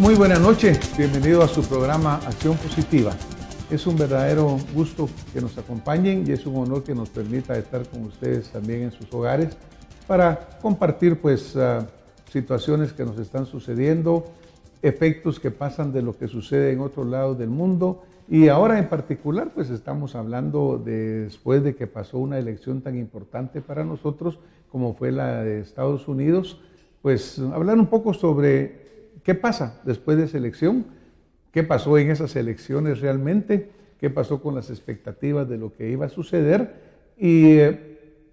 Muy buenas noches, bienvenido a su programa Acción Positiva. Es un verdadero gusto que nos acompañen y es un honor que nos permita estar con ustedes también en sus hogares para compartir situaciones que nos están sucediendo, efectos que pasan de lo que sucede en otros lados del mundo. Y ahora en particular pues estamos hablando después de que pasó una elección tan importante para nosotros como fue la de Estados Unidos, pues hablar un poco sobre qué pasa después de esa elección, qué pasó en esas elecciones realmente, qué pasó con las expectativas de lo que iba a suceder y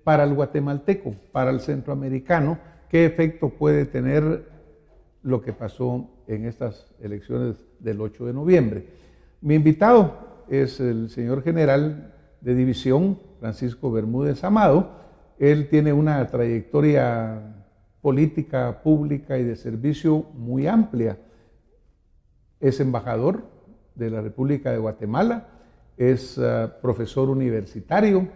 para el guatemalteco, para el centroamericano, qué efecto puede tener lo que pasó en estas elecciones del 8 de noviembre. Mi invitado es el señor general de división, Francisco Bermúdez Amado. Él tiene una trayectoria política, pública y de servicio muy amplia. Es embajador de la República de Guatemala, es profesor universitario,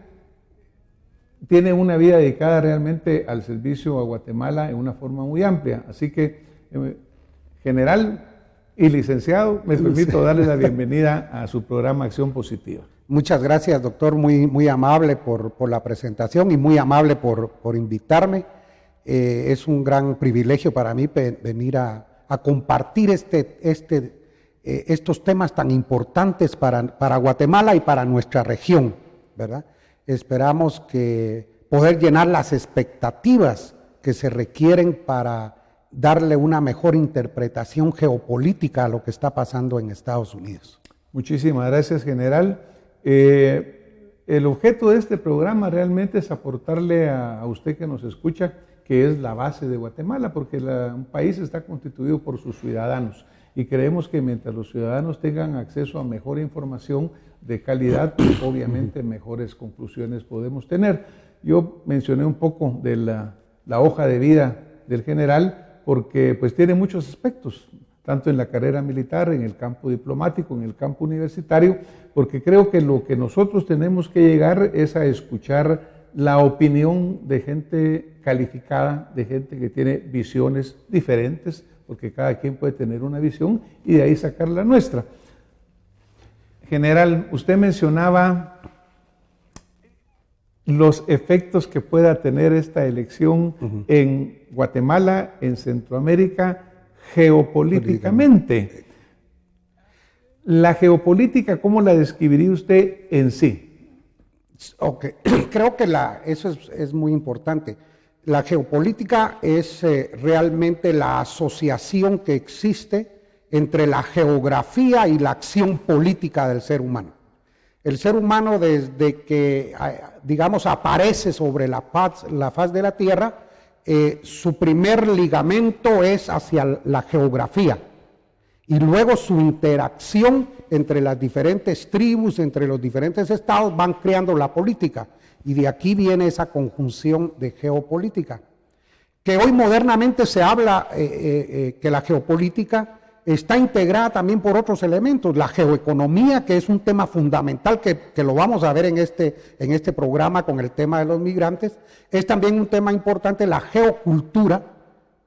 tiene una vida dedicada realmente al servicio a Guatemala en una forma muy amplia. Así que, general y licenciado, me permito darle la bienvenida a su programa Acción Positiva. Muchas gracias, doctor, muy amable por la presentación y muy amable por invitarme. Es un gran privilegio para mí venir a compartir estos temas tan importantes para Guatemala y para nuestra región, ¿verdad? Esperamos poder llenar las expectativas que se requieren para darle una mejor interpretación geopolítica a lo que está pasando en Estados Unidos. Muchísimas gracias, general. El objeto de este programa realmente es aportarle a usted que nos escucha, que es la base de Guatemala, porque un país está constituido por sus ciudadanos y creemos que mientras los ciudadanos tengan acceso a mejor información de calidad, pues obviamente mejores conclusiones podemos tener. Yo mencioné un poco de la hoja de vida del general porque pues tiene muchos aspectos, tanto en la carrera militar, en el campo diplomático, en el campo universitario, porque creo que lo que nosotros tenemos que llegar es a escuchar la opinión de gente calificada, de gente que tiene visiones diferentes, porque cada quien puede tener una visión y de ahí sacar la nuestra. General, usted mencionaba los efectos que pueda tener esta elección en Guatemala, en Centroamérica, geopolíticamente. La geopolítica, ¿cómo la describiría usted en sí? Okay. Creo que eso es muy importante. La geopolítica es realmente la asociación que existe entre la geografía y la acción política del ser humano. El ser humano desde que, digamos, aparece sobre la faz de la Tierra, su primer ligamento es hacia la geografía y luego su interacción entre las diferentes tribus, entre los diferentes estados, van creando la política. Y de aquí viene esa conjunción de geopolítica. Que hoy modernamente se habla que la geopolítica está integrada también por otros elementos. La geoeconomía, que es un tema fundamental, que lo vamos a ver en este programa con el tema de los migrantes, es también un tema importante. La geocultura,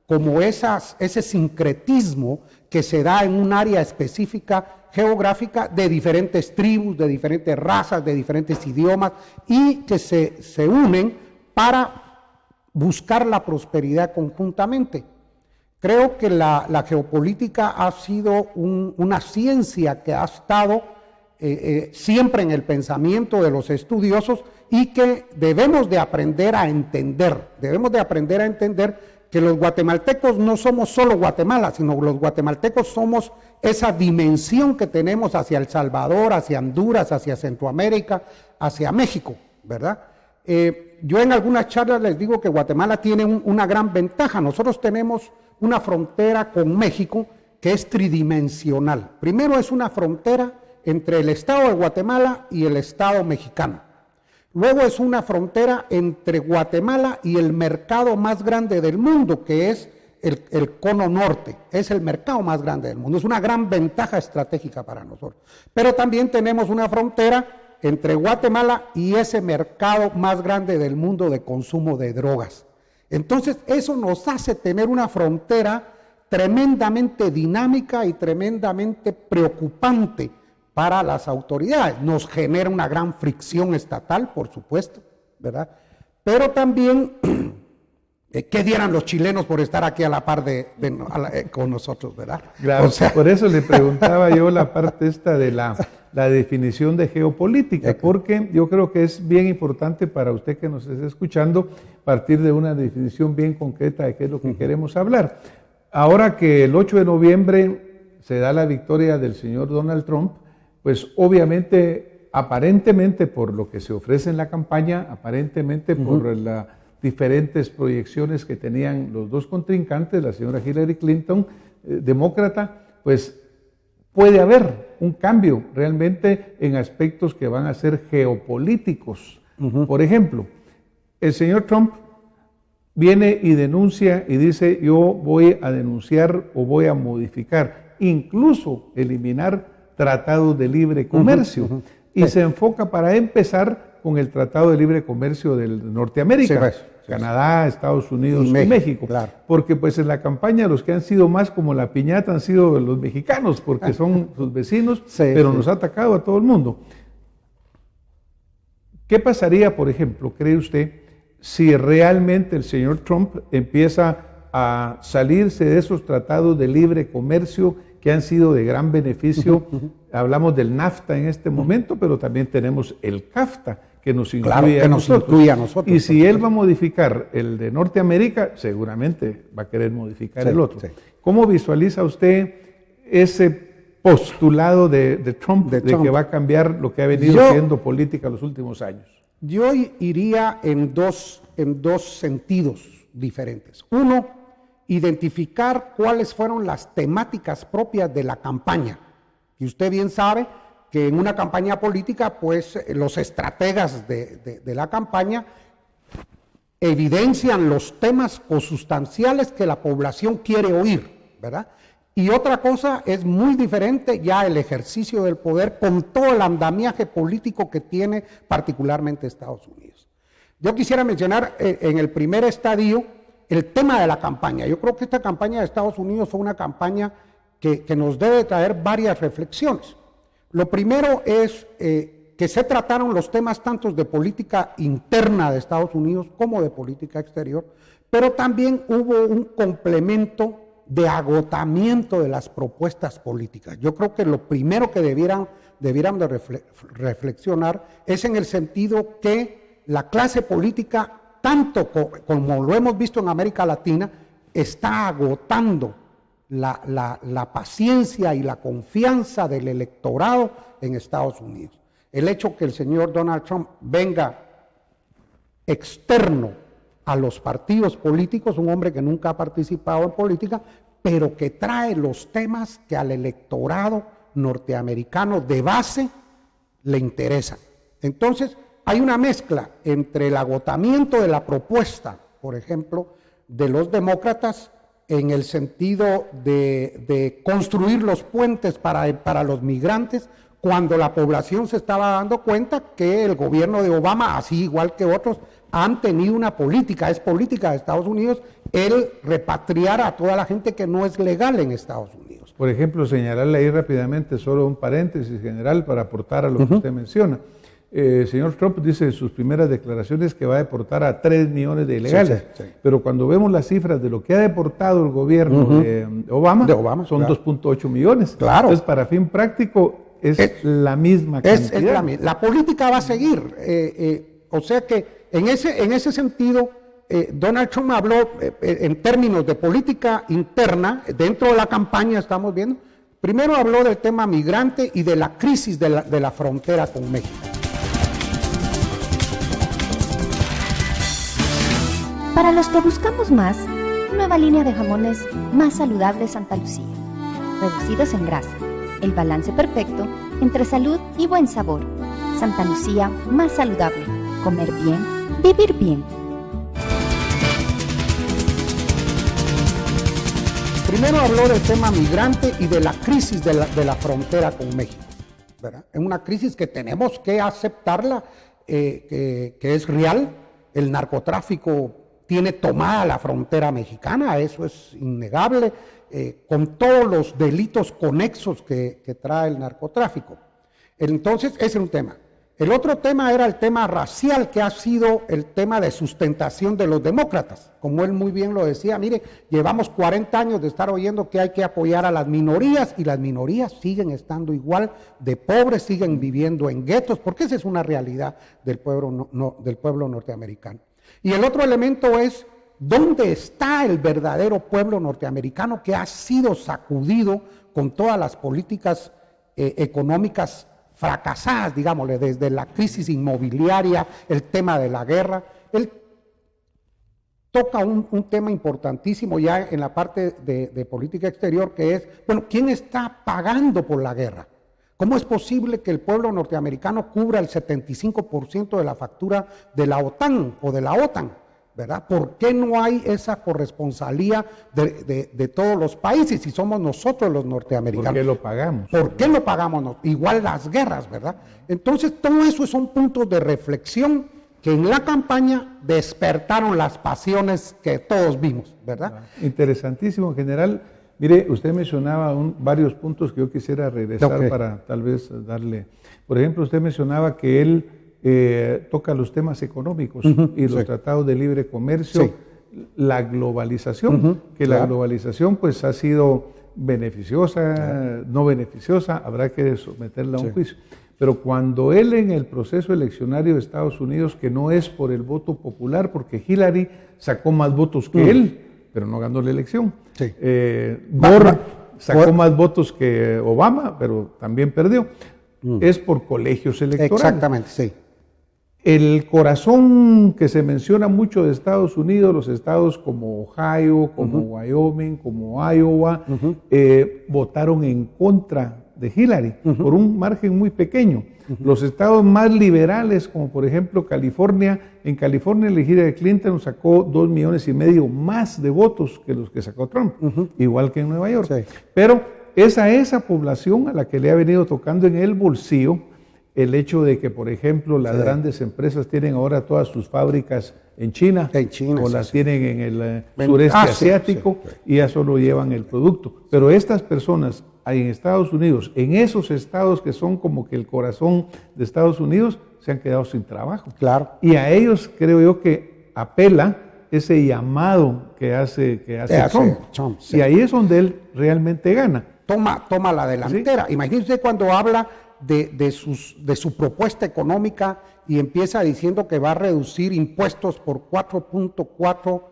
como ese sincretismo que se da en un área específica geográfica de diferentes tribus, de diferentes razas, de diferentes idiomas y que se unen para buscar la prosperidad conjuntamente. Creo que la geopolítica ha sido una ciencia que ha estado siempre en el pensamiento de los estudiosos y que debemos de aprender a entender. Debemos de aprender a entender que los guatemaltecos no somos solo Guatemala, sino los guatemaltecos somos esa dimensión que tenemos hacia El Salvador, hacia Honduras, hacia Centroamérica, hacia México, ¿verdad? Yo en algunas charlas les digo que Guatemala tiene una gran ventaja. Nosotros tenemos una frontera con México que es tridimensional. Primero es una frontera entre el estado de Guatemala y el estado mexicano. Luego es una frontera entre Guatemala y el mercado más grande del mundo, que es el cono norte. Es el mercado más grande del mundo. Es una gran ventaja estratégica para nosotros. Pero también tenemos una frontera entre Guatemala y ese mercado más grande del mundo de consumo de drogas. Entonces, eso nos hace tener una frontera tremendamente dinámica y tremendamente preocupante para las autoridades. Nos genera una gran fricción estatal, por supuesto, ¿verdad? Pero también, ¿qué dieran los chilenos por estar aquí a la par con nosotros, verdad? Claro, o sea, por eso le preguntaba yo la parte esta de la definición de geopolítica, porque yo creo que es bien importante para usted que nos esté escuchando partir de una definición bien concreta de qué es lo que queremos hablar. Ahora que el 8 de noviembre se da la victoria del señor Donald Trump, pues obviamente, aparentemente por lo que se ofrece en la campaña, aparentemente por las diferentes proyecciones que tenían los dos contrincantes, la señora Hillary Clinton, demócrata, pues puede haber un cambio realmente en aspectos que van a ser geopolíticos. Por ejemplo, el señor Trump viene y denuncia y dice: yo voy a denunciar o voy a modificar, incluso eliminar tratados de libre comercio, y se enfoca para empezar con el Tratado de Libre Comercio de Norteamérica, Canadá, Estados Unidos y México, claro. Porque pues en la campaña los que han sido más como la piñata han sido los mexicanos, porque son sus vecinos, pero nos ha atacado a todo el mundo. ¿Qué pasaría, por ejemplo, cree usted, si realmente el señor Trump empieza a salirse de esos tratados de libre comercio que han sido de gran beneficio? Hablamos del NAFTA en este momento, pero también tenemos el CAFTA, que nos incluye, a nosotros. Y si él va a modificar el de Norteamérica, seguramente va a querer modificar el otro. ¿Cómo visualiza usted ese postulado de Trump, de que va a cambiar lo que ha venido siendo política los últimos años? Yo iría en dos sentidos diferentes. Uno, identificar cuáles fueron las temáticas propias de la campaña. Y usted bien sabe que en una campaña política, pues los estrategas de la campaña evidencian los temas consustanciales que la población quiere oír, ¿verdad? Y otra cosa es muy diferente ya el ejercicio del poder con todo el andamiaje político que tiene particularmente Estados Unidos. Yo quisiera mencionar en el primer estadio el tema de la campaña. Yo creo que esta campaña de Estados Unidos fue una campaña que nos debe traer varias reflexiones. Lo primero es que se trataron los temas tanto de política interna de Estados Unidos como de política exterior, pero también hubo un complemento de agotamiento de las propuestas políticas. Yo creo que lo primero que debieran de reflexionar es en el sentido que la clase política, tanto como lo hemos visto en América Latina, está agotando la paciencia y la confianza del electorado en Estados Unidos. El hecho que el señor Donald Trump venga externo a los partidos políticos, un hombre que nunca ha participado en política, pero que trae los temas que al electorado norteamericano de base le interesan. Entonces, hay una mezcla entre el agotamiento de la propuesta, por ejemplo, de los demócratas, en el sentido de construir los puentes para los migrantes, cuando la población se estaba dando cuenta que el gobierno de Obama, así igual que otros, han tenido una política, es política de Estados Unidos, el repatriar a toda la gente que no es legal en Estados Unidos. Por ejemplo, señalarle ahí rápidamente, solo un paréntesis general para aportar a lo que usted menciona. Señor Trump dice en sus primeras declaraciones que va a deportar a 3 millones de ilegales, pero cuando vemos las cifras de lo que ha deportado el gobierno de Obama son 2.8 millones. Claro. Entonces, para fin práctico, es la misma cantidad. La política va a seguir. O sea que en ese sentido, Donald Trump habló en términos de política interna, dentro de la campaña estamos viendo, primero habló del tema migrante y de la crisis de la frontera con México. Para los que buscamos más, nueva línea de jamones más saludables Santa Lucía, reducidos en grasa, el balance perfecto entre salud y buen sabor. Santa Lucía más saludable, comer bien, vivir bien. Primero habló del tema migrante y de la crisis de la frontera con México, ¿verdad? Es una crisis que tenemos que aceptarla, que es real. El narcotráfico tiene tomada la frontera mexicana, eso es innegable, con todos los delitos conexos que trae el narcotráfico. Entonces, ese es un tema. El otro tema era el tema racial, que ha sido el tema de sustentación de los demócratas. Como él muy bien lo decía, mire, llevamos 40 años de estar oyendo que hay que apoyar a las minorías, y las minorías siguen estando igual de pobres, siguen viviendo en guetos, porque esa es una realidad del pueblo norteamericano. Y el otro elemento es, ¿dónde está el verdadero pueblo norteamericano que ha sido sacudido con todas las políticas económicas fracasadas, digámosle, desde la crisis inmobiliaria, el tema de la guerra? Él toca un tema importantísimo ya en la parte de política exterior, que es, bueno, ¿quién está pagando por la guerra? ¿Cómo es posible que el pueblo norteamericano cubra el 75% de la factura de la OTAN o de la OTAN? ¿Verdad? ¿Por qué no hay esa corresponsalía de todos los países si somos nosotros los norteamericanos? ¿Por qué lo pagamos? ¿Por qué lo pagamos? Igual las guerras, ¿verdad? Entonces, todo eso son puntos de reflexión que en la campaña despertaron las pasiones que todos vimos, ¿verdad? Interesantísimo, general. Mire, usted mencionaba varios puntos que yo quisiera regresar para tal vez darle. Por ejemplo, usted mencionaba que él toca los temas económicos y los tratados de libre comercio, la globalización, que la globalización pues ha sido beneficiosa, no beneficiosa, habrá que someterla a un juicio. Pero cuando él en el proceso eleccionario de Estados Unidos, que no es por el voto popular, porque Hillary sacó más votos que él, pero no ganó la elección. Gore sacó más votos que Obama, pero también perdió. Es por colegios electorales. Exactamente, sí. El corazón que se menciona mucho de Estados Unidos, los estados como Ohio, como Wyoming, como Iowa, votaron en contra de Hillary por un margen muy pequeño. Los estados más liberales, como por ejemplo California, en California la Hillary Clinton sacó 2,5 millones más de votos que los que sacó Trump, igual que en Nueva York. Pero es a esa población a la que le ha venido tocando en el bolsillo el hecho de que, por ejemplo, las grandes empresas tienen ahora todas sus fábricas en China o las tienen en el sureste asiático y ya solo llevan el producto. Pero estas personas en Estados Unidos, en esos estados que son como que el corazón de Estados Unidos, se han quedado sin trabajo. Claro. Y a ellos creo yo que apela ese llamado que hace Trump. Y ahí es donde él realmente gana. Toma la delantera. Imagínense cuando habla de su propuesta económica y empieza diciendo que va a reducir impuestos por 4.4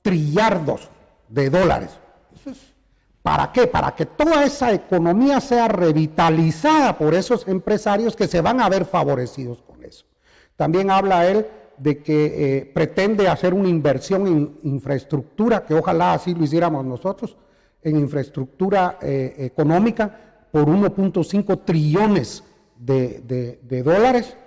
trillardos de dólares. Eso es, ¿para qué? Para que toda esa economía sea revitalizada por esos empresarios que se van a ver favorecidos con eso. También habla él de que pretende hacer una inversión en infraestructura, que ojalá así lo hiciéramos nosotros, en infraestructura económica por 1.5 trillones de dólares.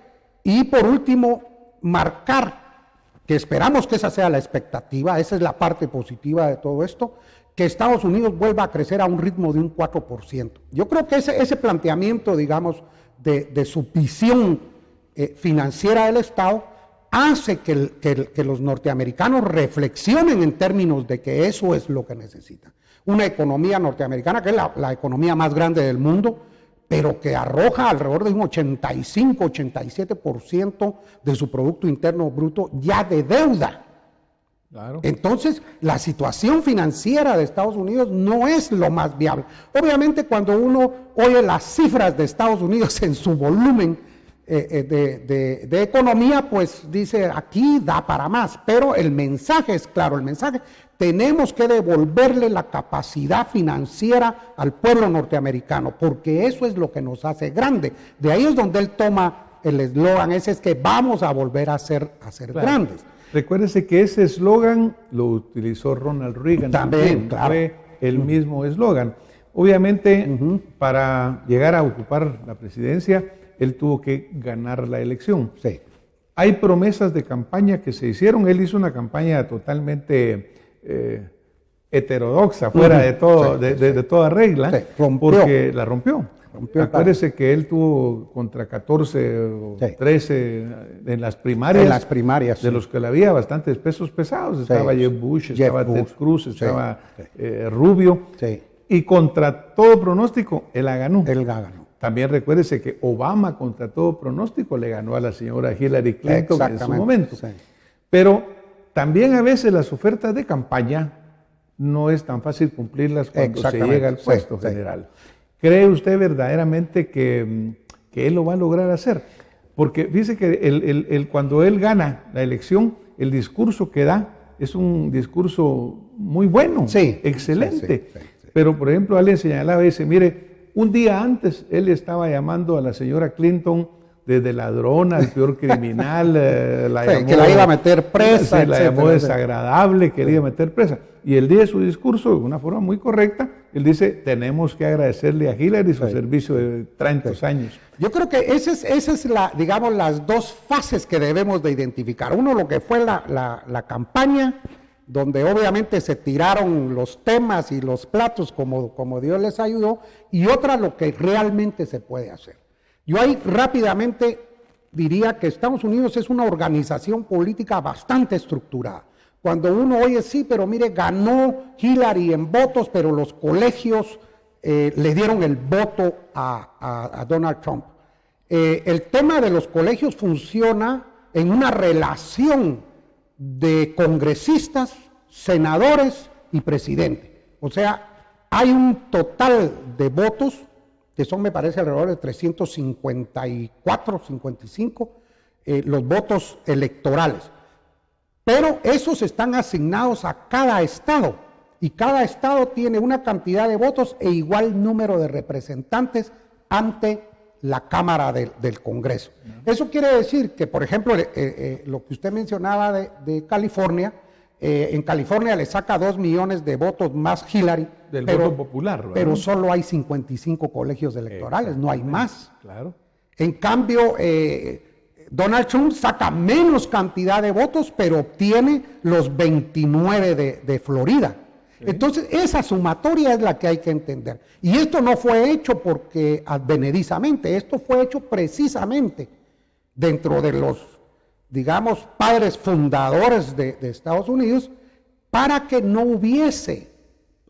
Y por último, marcar, que esperamos que esa sea la expectativa, esa es la parte positiva de todo esto, que Estados Unidos vuelva a crecer a un ritmo de un 4%. Yo creo que ese planteamiento, digamos, de su visión financiera del Estado, hace que los norteamericanos reflexionen en términos de que eso es lo que necesitan. Una economía norteamericana que es la economía más grande del mundo, pero que arroja alrededor de un 85-87% de su Producto Interno Bruto ya de deuda. Claro. Entonces, la situación financiera de Estados Unidos no es lo más viable. Obviamente, cuando uno oye las cifras de Estados Unidos en su volumen de economía, pues dice, aquí da para más, pero el mensaje es claro, el mensaje, tenemos que devolverle la capacidad financiera al pueblo norteamericano, porque eso es lo que nos hace grande. De ahí es donde él toma el eslogan, ese es que vamos a volver a ser grandes. Recuérdese que ese eslogan lo utilizó Ronald Reagan. También, claro. Fue el mismo eslogan. Obviamente, para llegar a ocupar la presidencia, él tuvo que ganar la elección. Sí. Hay promesas de campaña que se hicieron. Él hizo una campaña totalmente heterodoxa, fuera de todo, de toda regla, porque la rompió. Acuérdese que él tuvo contra 14 o 13 en las primarias. En las primarias. De los que le había bastantes pesos pesados. Estaba Jeb Bush, estaba Ted Cruz, estaba Rubio. Sí. Y contra todo pronóstico, él la ganó. Él la ganó. También recuérdese que Obama, contra todo pronóstico, le ganó a la señora Hillary Clinton en su momento. Sí. Pero también a veces las ofertas de campaña no es tan fácil cumplirlas cuando se llega al puesto general. ¿Cree usted verdaderamente que él lo va a lograr hacer? Porque fíjese que cuando él gana la elección, el discurso que da es un discurso muy bueno, excelente. Sí. Pero, por ejemplo, alguien señalaba y dice, mire, un día antes él estaba llamando a la señora Clinton desde ladrona, al peor criminal, llamó, que la iba a meter presa, la llamó desagradable, que le iba a meter presa. Y el día de su discurso, de una forma muy correcta, él dice, tenemos que agradecerle a Hillary su servicio de 30 años. Yo creo que esa es digamos, las dos fases que debemos de identificar. Uno, lo que fue la campaña, donde obviamente se tiraron los temas y los platos como Dios les ayudó, y otra, lo que realmente se puede hacer. Yo ahí rápidamente diría que Estados Unidos es una organización política bastante estructurada. Cuando uno oye, sí, pero mire, ganó Hillary en votos, pero los colegios le dieron el voto a Donald Trump. El tema de los colegios funciona en una relación de congresistas, senadores y presidente. O sea, hay un total de votos que son, me parece, alrededor de 354, 55, los votos electorales. Pero esos están asignados a cada estado, y cada estado tiene una cantidad de votos e igual número de representantes ante la Cámara del Congreso. Eso quiere decir que, por ejemplo, lo que usted mencionaba de California, en California le saca 2 millones de votos más Hillary, del voto popular, ¿verdad? Pero solo hay 55 colegios electorales, no hay más. Claro. En cambio, Donald Trump saca menos cantidad de votos, pero obtiene los 29 de Florida. Sí. Entonces, esa sumatoria es la que hay que entender. Y esto no fue hecho porque advenedizamente, esto fue hecho precisamente dentro de los, digamos, padres fundadores de Estados Unidos, para que no hubiese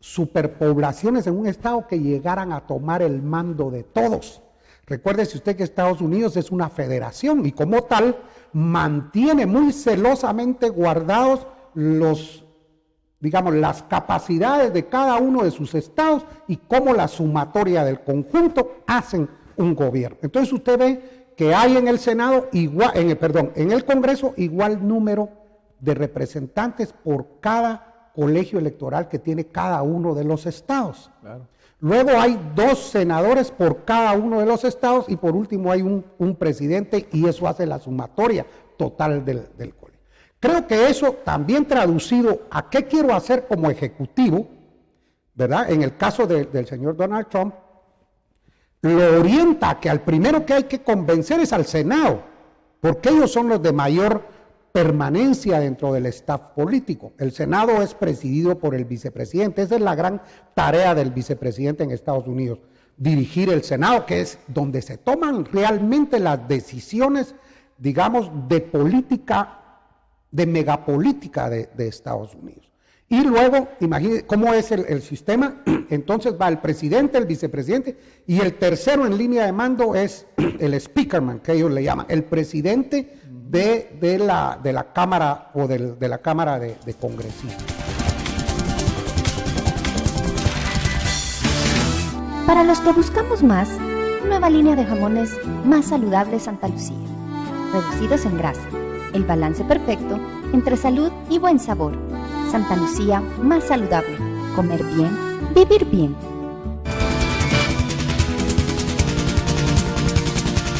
superpoblaciones en un estado que llegaran a tomar el mando de todos. Recuérdese usted que Estados Unidos es una federación y como tal mantiene muy celosamente guardados las capacidades de cada uno de sus estados y cómo la sumatoria del conjunto hacen un gobierno. Entonces usted ve que hay en el Senado en el Congreso igual número de representantes por cada colegio electoral que tiene cada uno de los estados. Claro. Luego hay 2 senadores por cada uno de los estados y por último hay un presidente, y eso hace la sumatoria total del colegio. Creo que eso también traducido a qué quiero hacer como ejecutivo, ¿verdad? En el caso del señor Donald Trump, lo orienta a que al primero que hay que convencer es al Senado, porque ellos son los de mayor permanencia dentro del staff político. El Senado es presidido por el vicepresidente. Esa es la gran tarea del vicepresidente en Estados Unidos, dirigir el Senado, que es donde se toman realmente las decisiones, digamos, de política, de megapolítica de Estados Unidos. Y luego, imagínense cómo es el sistema. Entonces va el presidente, el vicepresidente, y el tercero en línea de mando es el speakerman, que ellos le llaman, el presidente de la Cámara o de la Cámara de Congresistas. Para los que buscamos más, nueva línea de jamones más saludables Santa Lucía, reducidos en grasa, el balance perfecto entre salud y buen sabor. Santa Lucía más saludable, comer bien, vivir bien.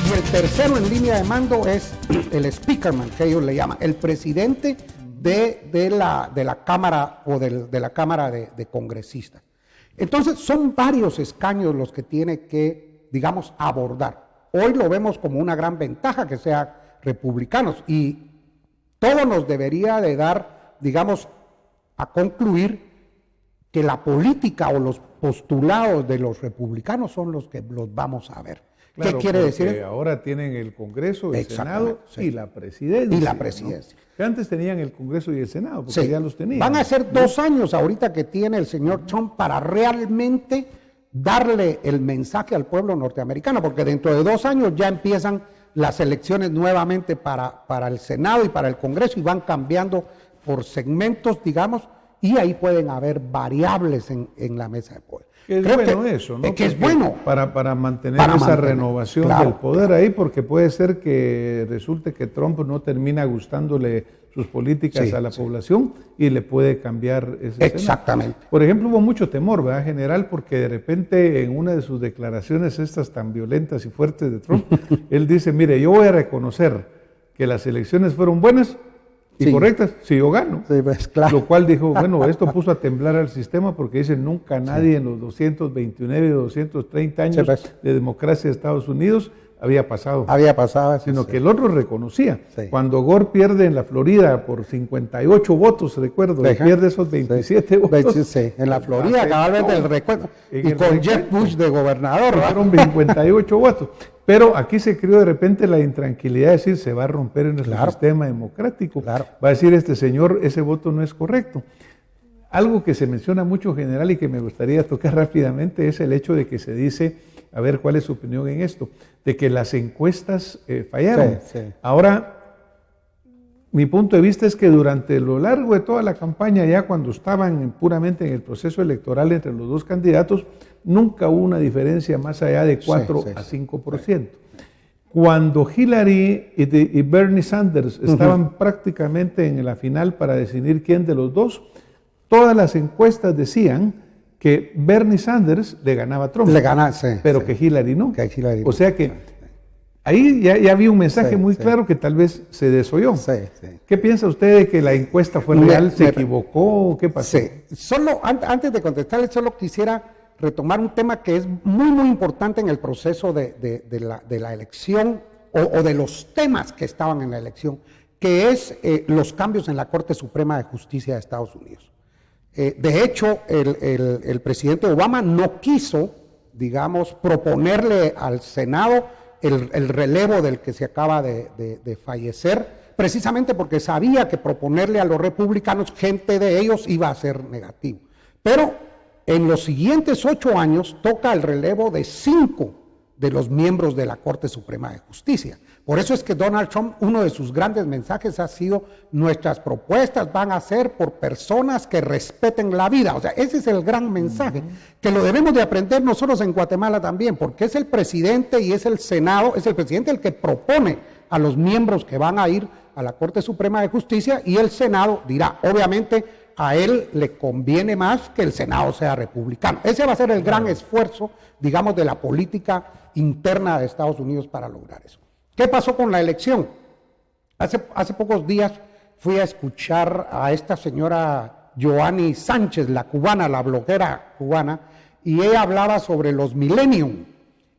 Y el tercero en línea de mando es el speakerman, que ellos le llaman, el presidente de la Cámara o de la Cámara de Congresistas. Entonces son varios escaños los que tiene que, digamos, abordar. Hoy lo vemos como una gran ventaja que sean republicanos y todo nos debería de dar, digamos, a concluir que la política o los postulados de los republicanos son los que los vamos a ver. Claro, ¿qué quiere decir? Ahora tienen el Congreso, el Senado sí. y la presidencia. Y la presidencia. ¿No? Que antes tenían el Congreso y el Senado, porque ya los tenían. Van a ser 2 años ahorita que tiene el señor Trump para realmente darle el mensaje al pueblo norteamericano, porque dentro de 2 años ya empiezan las elecciones nuevamente para el Senado y para el Congreso y van cambiando por segmentos, digamos, y ahí pueden haber variables en la mesa de poder. Es Creo bueno que, eso, ¿no? que es bueno. Para mantener esa renovación del poder ahí, porque puede ser que resulte que Trump no termina gustándole sus políticas a la población y le puede cambiar ese Exactamente. escenario. Por ejemplo, hubo mucho temor, ¿verdad, general? Porque de repente en una de sus declaraciones estas tan violentas y fuertes de Trump, él dice, mire, yo voy a reconocer que las elecciones fueron buenas y correctas si yo gano. Sí, pues, claro. Lo cual dijo, bueno, esto puso a temblar al sistema porque dice, nunca nadie en los 229 o 230 años de democracia de Estados Unidos había pasado eso, sino que el otro reconocía. Cuando Gore pierde en la Florida por 58 votos, recuerdo, pierde esos 27 votos. En la Florida, cabalmente el recuerdo. Y con Jeff Bush de gobernador. Fueron 58 votos. Pero aquí se creó de repente la intranquilidad de decir, se va a romper en nuestro sistema democrático. Va a decir este señor, ese voto no es correcto. Algo que se menciona mucho, general, y que me gustaría tocar rápidamente, es el hecho de que se dice, a ver cuál es su opinión en esto, de que las encuestas fallaron. Ahora, mi punto de vista es que durante lo largo de toda la campaña, ya cuando estaban puramente en el proceso electoral entre los dos candidatos, nunca hubo una diferencia más allá de 4 a 5%. Cuando Hillary y Bernie Sanders estaban prácticamente en la final para decidir quién de los dos, todas las encuestas decían que Bernie Sanders le ganaba a Trump, pero que Hillary no. O sea que ahí ya había un mensaje muy claro que tal vez se desoyó. ¿Qué piensa usted de que la encuesta fue real? ¿Se equivocó? ¿Qué pasó? Solo, antes de contestarle, solo quisiera retomar un tema que es muy importante en el proceso de la elección o de los temas que estaban en la elección, que es los cambios en la Corte Suprema de Justicia de Estados Unidos. De hecho, el presidente Obama no quiso, digamos, proponerle al Senado el relevo del que se acaba de fallecer, precisamente porque sabía que proponerle a los republicanos, gente de ellos, iba a ser negativo. Pero en los siguientes 8 años toca el relevo de 5 de los miembros de la Corte Suprema de Justicia. Por eso es que Donald Trump, uno de sus grandes mensajes ha sido, nuestras propuestas van a ser por personas que respeten la vida. O sea, ese es el gran mensaje, que lo debemos de aprender nosotros en Guatemala también, porque es el presidente y es el Senado, es el presidente el que propone a los miembros que van a ir a la Corte Suprema de Justicia, y el Senado dirá, obviamente, a él le conviene más que el Senado sea republicano. Ese va a ser el gran esfuerzo, digamos, de la política interna de Estados Unidos para lograr eso. ¿Qué pasó con la elección? Hace pocos días fui a escuchar a esta señora Joanny Sánchez, la cubana, la bloguera cubana, y ella hablaba sobre los millennium.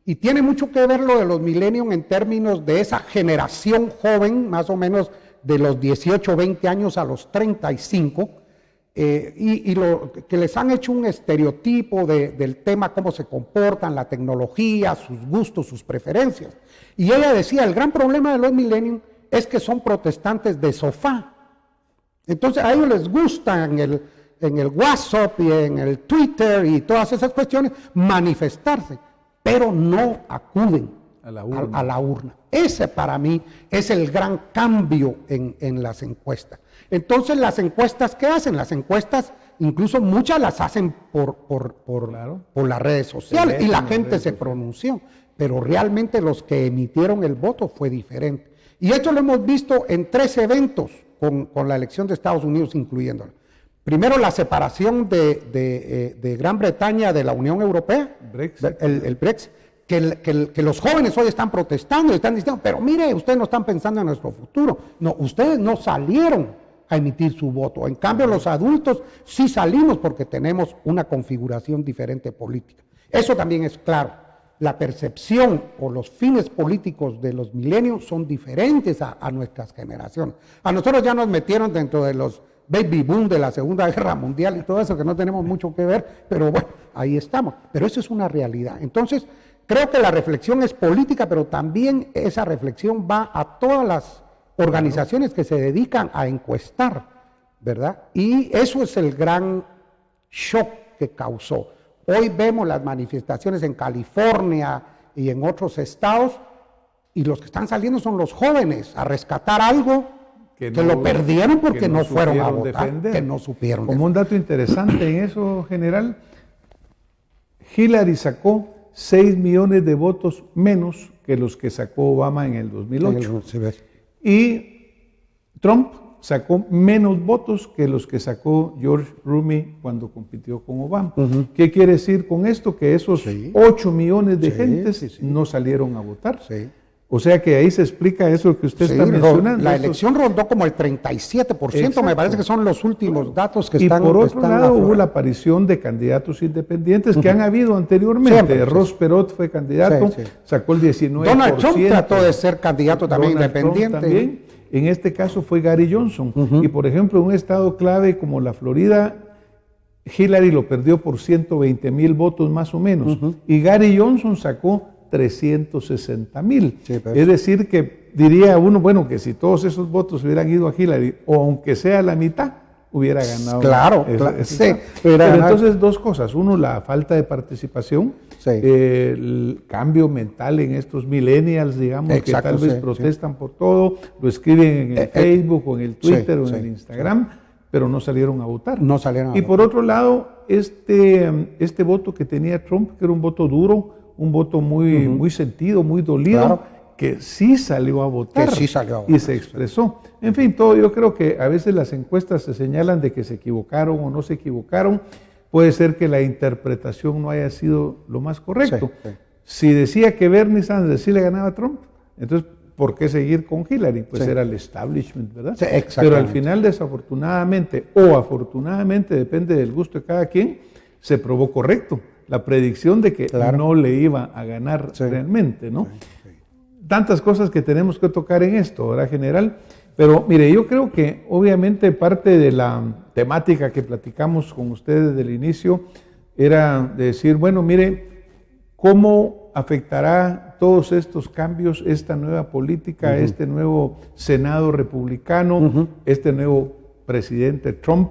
Y tiene mucho que ver lo de los millennium en términos de esa generación joven, más o menos de los 18, 20 años a los 35, y lo que les han hecho un estereotipo del tema, cómo se comportan, la tecnología, sus gustos, sus preferencias. Y ella decía, el gran problema de los millennium es que son protestantes de sofá. Entonces a ellos les gusta en el WhatsApp y en el Twitter y todas esas cuestiones manifestarse, pero no acuden a la urna. Ese para mí es el gran cambio en las encuestas. Entonces, las encuestas, ¿qué hacen? Las encuestas, incluso muchas las hacen por las redes sociales y la gente se pronunció, pero realmente los que emitieron el voto fue diferente. Y esto lo hemos visto en 3 eventos con la elección de Estados Unidos, incluyéndola. Primero, la separación de Gran Bretaña de la Unión Europea, el Brexit, que los jóvenes hoy están protestando y están diciendo, pero mire, ustedes no están pensando en nuestro futuro. No, ustedes no salieron a emitir su voto. En cambio, los adultos sí salimos porque tenemos una configuración diferente política. Eso también es claro. La percepción o los fines políticos de los milenios son diferentes a nuestras generaciones. A nosotros ya nos metieron dentro de baby boom de la Segunda Guerra Mundial y todo eso, que no tenemos mucho que ver, pero bueno, ahí estamos. Pero eso es una realidad. Entonces, creo que la reflexión es política, pero también esa reflexión va a todas las organizaciones que se dedican a encuestar, ¿verdad? Y eso es el gran shock que causó. Hoy vemos las manifestaciones en California y en otros estados, y los que están saliendo son los jóvenes a rescatar algo que lo perdieron porque no fueron a votar, defender. Que no supieron Como un dato interesante en eso, general, Hillary sacó 6 millones de votos menos que los que sacó Obama en el 2008. Y Trump sacó menos votos que los que sacó George Rumey cuando compitió con Obama. ¿Qué quiere decir con esto? Que esos 8 millones de gentes no salieron a votar. O sea que ahí se explica eso que usted está mencionando. La elección rondó como el 37%, exacto. Me parece que son los últimos datos que están. Y por otro lado hubo la aparición de candidatos independientes que han habido anteriormente. Ross Perot fue candidato, sacó el 19%. Donald Trump trató de ser candidato también independiente. También. En este caso fue Gary Johnson. Y por ejemplo, en un estado clave como la Florida, Hillary lo perdió por 120,000 votos más o menos. Y Gary Johnson sacó 360,000. Es decir, que diría uno, bueno, que si todos esos votos hubieran ido a Hillary, o aunque sea la mitad, hubiera ganado. Claro, Pero entonces, dos cosas. Uno, la falta de participación, el cambio mental en estos millennials, digamos, que tal vez protestan por todo, lo escriben en el Facebook o en el Twitter o en el Instagram, pero no salieron a votar. No salieron a votar. Y por otro lado, este voto que tenía Trump, que era un voto duro, un voto muy sentido, muy dolido, que sí salió a votar, y se expresó. En fin, todo, yo creo que a veces las encuestas se señalan de que se equivocaron o no se equivocaron. Puede ser que la interpretación no haya sido lo más correcto. Si decía que Bernie Sanders sí le ganaba a Trump, entonces, ¿por qué seguir con Hillary? Pues era el establishment, ¿verdad? Pero al final, desafortunadamente o afortunadamente, depende del gusto de cada quien, se probó correcto la predicción de que no le iba a ganar realmente, ¿no? Tantas cosas que tenemos que tocar en esto, ¿verdad, general? Pero mire, yo creo que obviamente parte de la temática que platicamos con ustedes desde el inicio era de decir, bueno, mire, ¿cómo afectará todos estos cambios, esta nueva política, este nuevo Senado republicano, este nuevo presidente Trump,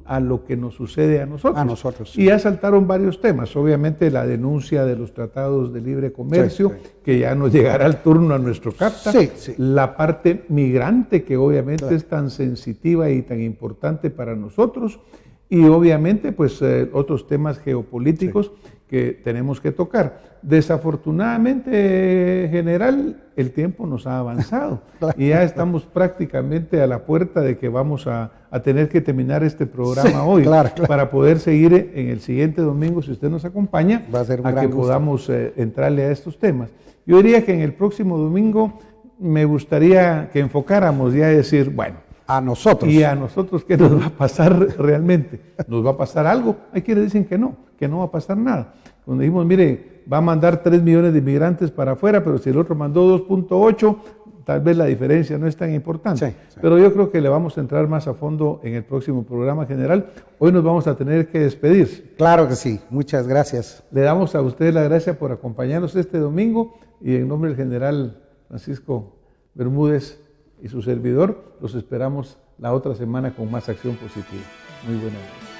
a lo que nos sucede a nosotros? Y ya saltaron varios temas, obviamente la denuncia de los tratados de libre comercio, que ya nos llegará el turno a nuestro CAFTA, la parte migrante, que obviamente es tan sensitiva y tan importante para nosotros, y obviamente pues otros temas geopolíticos que tenemos que tocar. Desafortunadamente, general, el tiempo nos ha avanzado y ya estamos prácticamente a la puerta de que vamos a tener que terminar este programa hoy para poder seguir en el siguiente domingo, si usted nos acompaña, a que podamos entrarle a estos temas. Yo diría que en el próximo domingo me gustaría que enfocáramos ya a decir, bueno, a nosotros. ¿Y a nosotros qué nos va a pasar realmente? ¿Nos va a pasar algo? Hay quienes dicen que no va a pasar nada. Cuando dijimos, mire, va a mandar 3 millones de inmigrantes para afuera, pero si el otro mandó 2.8, tal vez la diferencia no es tan importante. Pero yo creo que le vamos a entrar más a fondo en el próximo programa general. Hoy nos vamos a tener que despedir. Claro que sí, muchas gracias. Le damos a ustedes la gracia por acompañarnos este domingo y en nombre del general Francisco Bermúdez y su servidor, los esperamos la otra semana con más acción positiva. Muy buena noche.